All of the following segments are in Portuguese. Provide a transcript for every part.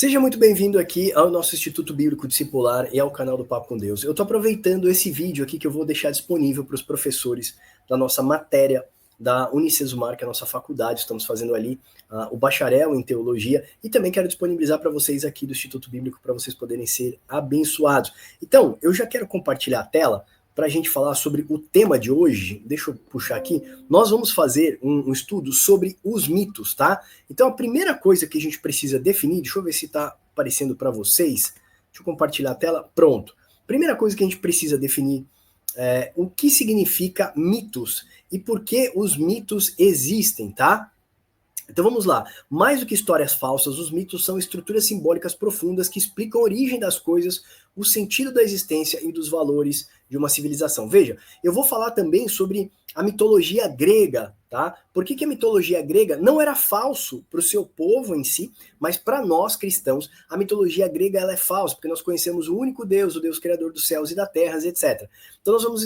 Seja muito bem-vindo aqui ao nosso Instituto Bíblico Discipular e ao canal do Papo com Deus. Eu estou aproveitando esse vídeo aqui que eu vou deixar disponível para os professores da nossa matéria da Unicesumar, que é a nossa faculdade. Estamos fazendo ali o bacharel em teologia e também quero disponibilizar para vocês aqui do Instituto Bíblico para vocês poderem ser abençoados. Então, eu já quero compartilhar a tela para a gente falar sobre o tema de hoje. Deixa eu puxar aqui. Nós vamos fazer um estudo sobre os mitos, tá? Então, a primeira coisa que a gente precisa definir, deixa eu ver se está aparecendo para vocês. Deixa eu compartilhar a tela. Pronto. Primeira coisa que a gente precisa definir é o que significa mitos e por que os mitos existem, tá? Então vamos lá. Mais do que histórias falsas, os mitos são estruturas simbólicas profundas que explicam a origem das coisas, o sentido da existência e dos valores de uma civilização. Veja, eu vou falar também sobre a mitologia grega, tá? Por que a mitologia grega não era falso para o seu povo em si, mas para nós cristãos, a mitologia grega ela é falsa, porque nós conhecemos o único Deus, o Deus criador dos céus e da terra, etc. Então nós vamos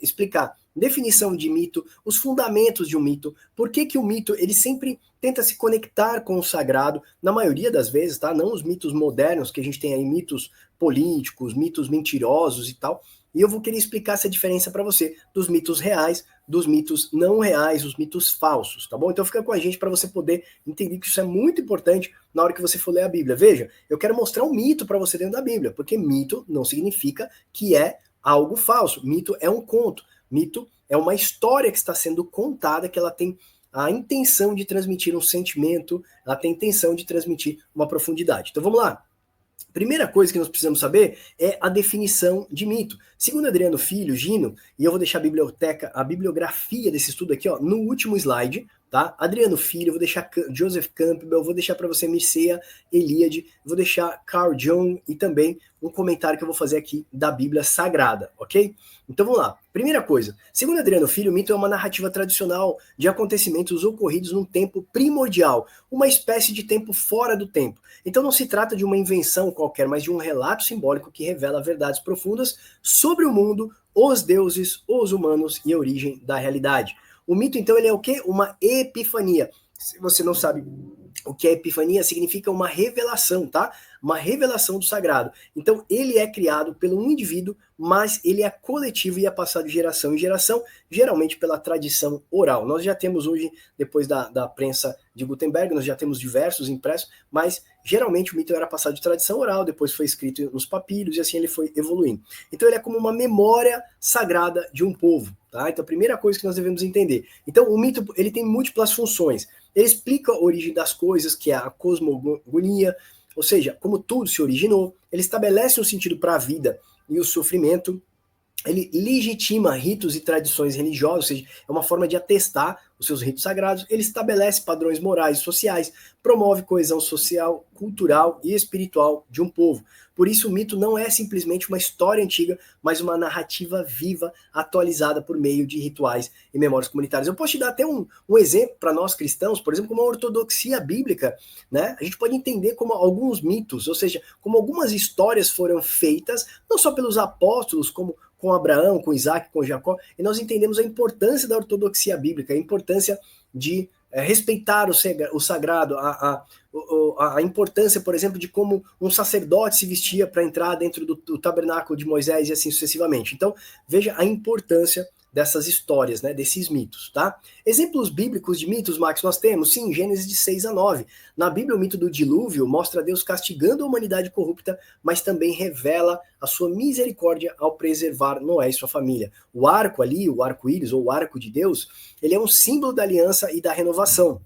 explicar definição de mito, os fundamentos de um mito, por que o mito ele sempre tenta se conectar com o sagrado, na maioria das vezes, tá? Não os mitos modernos, que a gente tem aí mitos políticos, mitos mentirosos e tal. E eu vou querer explicar essa diferença para você dos mitos reais, dos mitos não reais, os mitos falsos, tá bom? Então fica com a gente para você poder entender que isso é muito importante na hora que você for ler a Bíblia. Veja, eu quero mostrar um mito para você dentro da Bíblia, porque mito não significa que é algo falso. Mito é um conto. Mito é uma história que está sendo contada, que ela tem a intenção de transmitir um sentimento, ela tem a intenção de transmitir uma profundidade. Então vamos lá. Primeira coisa que nós precisamos saber é a definição de mito. Segundo Adriano Filho, Gino, e eu vou deixar a bibliografia desse estudo aqui, ó, no último slide, tá? Adriano Filho, eu vou deixar Joseph Campbell, eu vou deixar para você Mircea Eliade, vou deixar Carl Jung e também um comentário que eu vou fazer aqui da Bíblia Sagrada, ok? Então vamos lá. Primeira coisa, segundo Adriano Filho, o mito é uma narrativa tradicional de acontecimentos ocorridos num tempo primordial, uma espécie de tempo fora do tempo. Então não se trata de uma invenção qualquer, mas de um relato simbólico que revela verdades profundas sobre o mundo, os deuses, os humanos e a origem da realidade. O mito, então, ele é o quê? Uma epifania. Se você não sabe o que é epifania, significa uma revelação, tá? Uma revelação do sagrado. Então, ele é criado pelo um indivíduo, mas ele é coletivo e é passado de geração em geração, geralmente pela tradição oral. Nós já temos hoje, depois da prensa de Gutenberg, nós já temos diversos impressos, mas geralmente o mito era passado de tradição oral, depois foi escrito nos papiros e assim ele foi evoluindo. Então, ele é como uma memória sagrada de um povo, tá? Então, a primeira coisa que nós devemos entender. Então, o mito, ele tem múltiplas funções. Ele explica a origem das coisas, que é a cosmogonia, ou seja, como tudo se originou. Ele estabelece um sentido para a vida e o sofrimento. Ele legitima ritos e tradições religiosas, ou seja, é uma forma de atestar os seus ritos sagrados. Ele estabelece padrões morais e sociais, promove coesão social, cultural e espiritual de um povo. Por isso, o mito não é simplesmente uma história antiga, mas uma narrativa viva, atualizada por meio de rituais e memórias comunitárias. Eu posso te dar até um exemplo para nós cristãos, por exemplo, como a ortodoxia bíblica, né? A gente pode entender como alguns mitos, ou seja, como algumas histórias foram feitas, não só pelos apóstolos, como com Abraão, com Isaac, com Jacó, e nós entendemos a importância da ortodoxia bíblica, a importância de respeitar o sagrado, a importância, por exemplo, de como um sacerdote se vestia para entrar dentro do tabernáculo de Moisés e assim sucessivamente. Então, veja a importância dessas histórias, né, desses mitos, tá? Exemplos bíblicos de mitos, Max, nós temos, sim, Gênesis de 6 a 9. Na Bíblia, o mito do dilúvio mostra Deus castigando a humanidade corrupta, mas também revela a sua misericórdia ao preservar Noé e sua família. O arco ali, o arco-íris, ou o arco de Deus, ele é um símbolo da aliança e da renovação.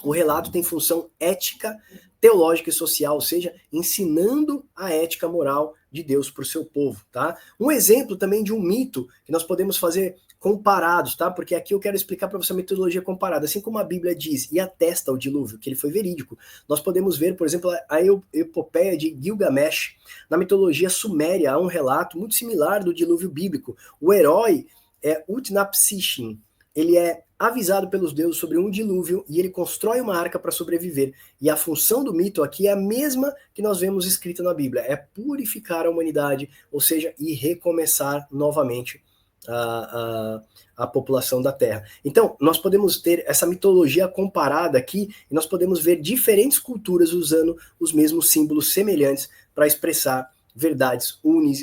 O relato tem função ética, teológica e social, ou seja, ensinando a ética moral de Deus para o seu povo, tá? Um exemplo também de um mito que nós podemos fazer comparados, tá? Porque aqui eu quero explicar para você a metodologia comparada. Assim como a Bíblia diz e atesta o dilúvio, que ele foi verídico, nós podemos ver, por exemplo, a epopeia de Gilgamesh. Na mitologia suméria há um relato muito similar do dilúvio bíblico. O herói é Utnapishtim. Ele é avisado pelos deuses sobre um dilúvio e ele constrói uma arca para sobreviver. E a função do mito aqui é a mesma que nós vemos escrita na Bíblia, é purificar a humanidade, ou seja, e recomeçar novamente a população da Terra. Então, nós podemos ter essa mitologia comparada aqui, e nós podemos ver diferentes culturas usando os mesmos símbolos semelhantes para expressar verdades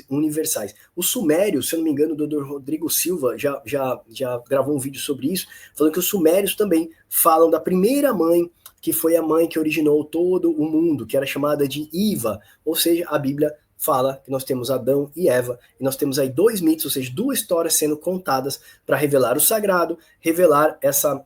universais. Os sumérios, se eu não me engano, o Dr. Rodrigo Silva já gravou um vídeo sobre isso, falando que os sumérios também falam da primeira mãe, que foi a mãe que originou todo o mundo, que era chamada de Iva, ou seja, a Bíblia fala que nós temos Adão e Eva, e nós temos aí dois mitos, ou seja, duas histórias sendo contadas para revelar o sagrado, revelar essa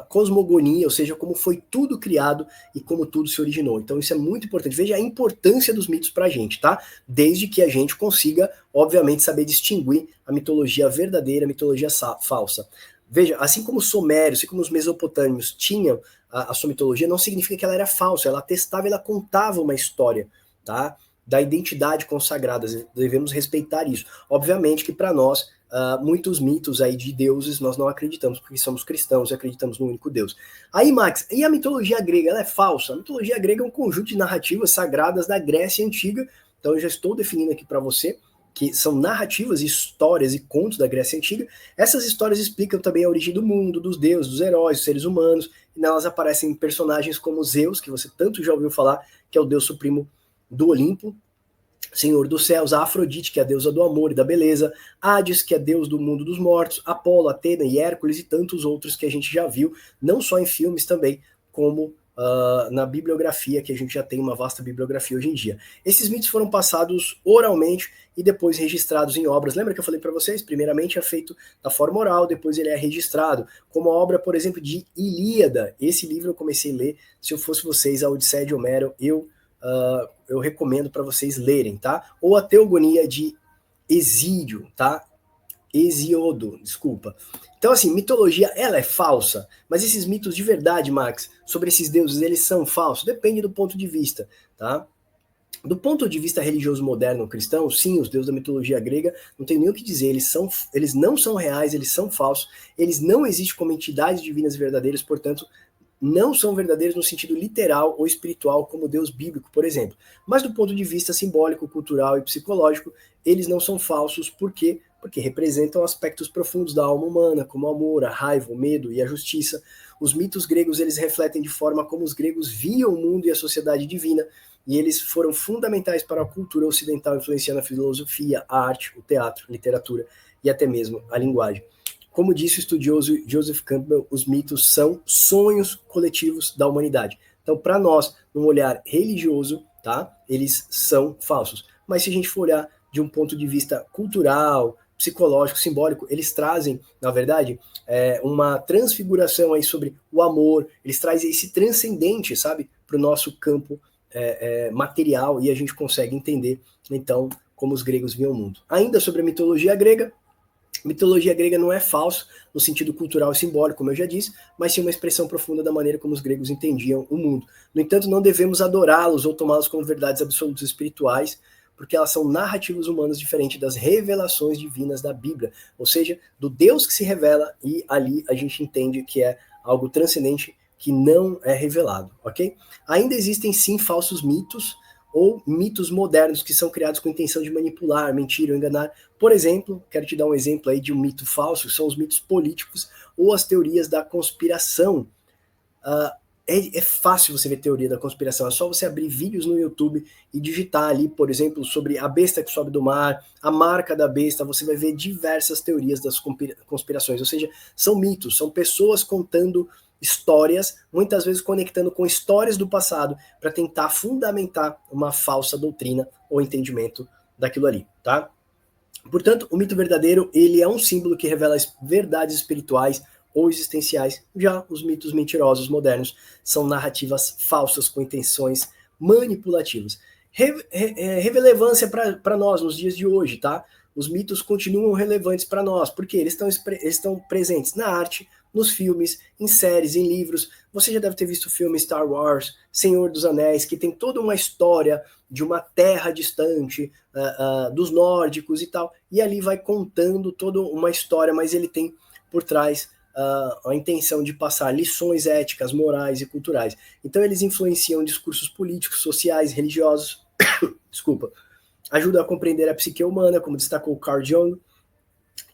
cosmogonia, ou seja, como foi tudo criado e como tudo se originou. Então isso é muito importante. Veja a importância dos mitos para a gente, tá? Desde que a gente consiga, obviamente, saber distinguir a mitologia verdadeira, a mitologia falsa. Veja, assim como os sumérios, assim como os mesopotâmios tinham a sua mitologia, não significa que ela era falsa, ela atestava, ela contava uma história, tá? Da identidade consagrada, devemos respeitar isso. Obviamente que para nós, muitos mitos aí de deuses nós não acreditamos, porque somos cristãos e acreditamos no único Deus. Aí, Max, e a mitologia grega, ela é falsa? A mitologia grega é um conjunto de narrativas sagradas da Grécia Antiga, então eu já estou definindo aqui para você, que são narrativas, histórias e contos da Grécia Antiga. Essas histórias explicam também a origem do mundo, dos deuses, dos heróis, dos seres humanos, e nelas aparecem personagens como Zeus, que você tanto já ouviu falar, que é o deus supremo do Olimpo, Senhor dos céus, a Afrodite, que é a deusa do amor e da beleza, Hades, que é deus do mundo dos mortos, Apolo, Atena e Hércules e tantos outros que a gente já viu, não só em filmes também, como na bibliografia, que a gente já tem uma vasta bibliografia hoje em dia. Esses mitos foram passados oralmente e depois registrados em obras. Lembra que eu falei para vocês? Primeiramente é feito da forma oral, depois ele é registrado, como a obra, por exemplo, de Ilíada. Esse livro eu comecei a ler, se eu fosse vocês, a Odisseia de Homero, eu recomendo para vocês lerem, tá? Ou a Teogonia de Hesíodo, tá? Hesíodo, desculpa. Então, assim, mitologia, ela é falsa, mas esses mitos de verdade, Max, sobre esses deuses, eles são falsos? Depende do ponto de vista, tá? Do ponto de vista religioso moderno cristão, sim, os deuses da mitologia grega, não tem nem o que dizer, eles não são reais, eles são falsos, eles não existem como entidades divinas verdadeiras, portanto, não são verdadeiros no sentido literal ou espiritual, como o Deus bíblico, por exemplo. Mas do ponto de vista simbólico, cultural e psicológico, eles não são falsos, por quê? Porque representam aspectos profundos da alma humana, como o amor, a raiva, o medo e a justiça. Os mitos gregos, eles refletem de forma como os gregos viam o mundo e a sociedade divina, e eles foram fundamentais para a cultura ocidental, influenciando a filosofia, a arte, o teatro, a literatura e até mesmo a linguagem. Como disse o estudioso Joseph Campbell, os mitos são sonhos coletivos da humanidade. Então, para nós, num olhar religioso, tá, eles são falsos. Mas se a gente for olhar de um ponto de vista cultural, psicológico, simbólico, eles trazem, na verdade, uma transfiguração aí sobre o amor, eles trazem esse transcendente, sabe, para o nosso campo material, e a gente consegue entender, então, como os gregos viam o mundo. Ainda sobre a mitologia grega não é falso no sentido cultural e simbólico, como eu já disse, mas sim uma expressão profunda da maneira como os gregos entendiam o mundo. No entanto, não devemos adorá-los ou tomá-los como verdades absolutas espirituais, porque elas são narrativas humanas diferentes das revelações divinas da Bíblia, ou seja, do Deus que se revela, e ali a gente entende que é algo transcendente que não é revelado, ok? Ainda existem sim falsos mitos, ou mitos modernos que são criados com a intenção de manipular, mentir ou enganar. Por exemplo, quero te dar um exemplo aí de um mito falso, que são os mitos políticos ou as teorias da conspiração. É fácil você ver teoria da conspiração, é só você abrir vídeos no YouTube e digitar ali, por exemplo, sobre a besta que sobe do mar, a marca da besta, você vai ver diversas teorias das conspirações, ou seja, são mitos, são pessoas contando histórias, muitas vezes conectando com histórias do passado para tentar fundamentar uma falsa doutrina ou entendimento daquilo ali, tá? Portanto, o mito verdadeiro, ele é um símbolo que revela as verdades espirituais ou existenciais. Já os mitos mentirosos modernos são narrativas falsas com intenções manipulativas. Relevância para nós nos dias de hoje, tá? Os mitos continuam relevantes para nós, porque eles estão presentes na arte, nos filmes, em séries, em livros. Você já deve ter visto o filme Star Wars, Senhor dos Anéis, que tem toda uma história de uma terra distante, dos nórdicos e tal, e ali vai contando toda uma história, mas ele tem por trás a intenção de passar lições éticas, morais e culturais. Então eles influenciam discursos políticos, sociais, religiosos, desculpa, ajudam a compreender a psique humana, como destacou Carl Jung,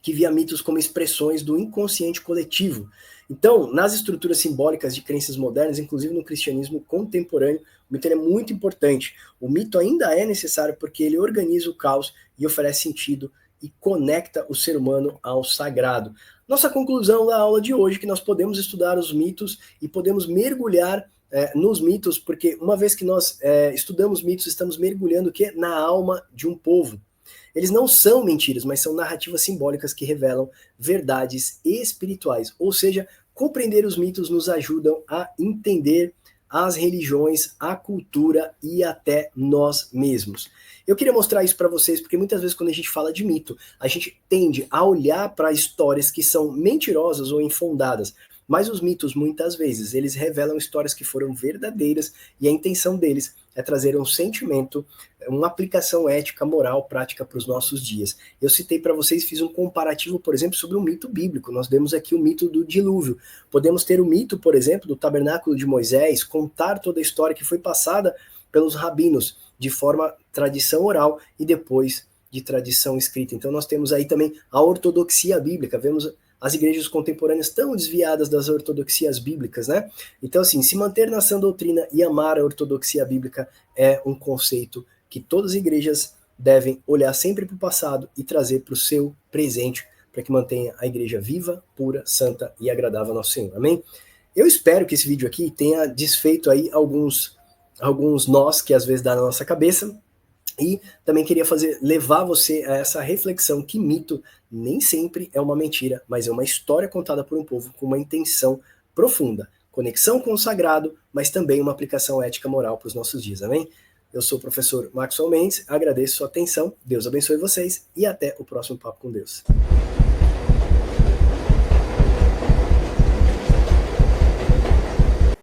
que via mitos como expressões do inconsciente coletivo. Então, nas estruturas simbólicas de crenças modernas, inclusive no cristianismo contemporâneo, o mito é muito importante. O mito ainda é necessário porque ele organiza o caos e oferece sentido e conecta o ser humano ao sagrado. Nossa conclusão da aula de hoje é que nós podemos estudar os mitos e podemos mergulhar nos mitos, porque uma vez que nós estudamos mitos, estamos mergulhando o quê? Na alma de um povo. Eles não são mentiras, mas são narrativas simbólicas que revelam verdades espirituais. Ou seja, compreender os mitos nos ajudam a entender as religiões, a cultura e até nós mesmos. Eu queria mostrar isso para vocês, porque muitas vezes quando a gente fala de mito, a gente tende a olhar para histórias que são mentirosas ou infundadas. Mas os mitos, muitas vezes, eles revelam histórias que foram verdadeiras e a intenção deles é trazer um sentimento, uma aplicação ética, moral, prática para os nossos dias. Eu citei para vocês, fiz um comparativo, por exemplo, sobre um mito bíblico. Nós vemos aqui o mito do dilúvio. Podemos ter o mito, por exemplo, do tabernáculo de Moisés, contar toda a história que foi passada pelos rabinos, de forma tradição oral e depois de tradição escrita. Então nós temos aí também a ortodoxia bíblica, vemos as igrejas contemporâneas tão desviadas das ortodoxias bíblicas, né? Então, assim, se manter na sã doutrina e amar a ortodoxia bíblica é um conceito que todas as igrejas devem olhar sempre para o passado e trazer para o seu presente, para que mantenha a igreja viva, pura, santa e agradável ao nosso Senhor. Amém? Eu espero que esse vídeo aqui tenha desfeito aí alguns nós que às vezes dá na nossa cabeça. E também queria levar você a essa reflexão que mito nem sempre é uma mentira, mas é uma história contada por um povo com uma intenção profunda, conexão com o sagrado, mas também uma aplicação ética moral para os nossos dias, amém? Eu sou o professor Maxwell Mendes, agradeço a sua atenção, Deus abençoe vocês e até o próximo Papo com Deus.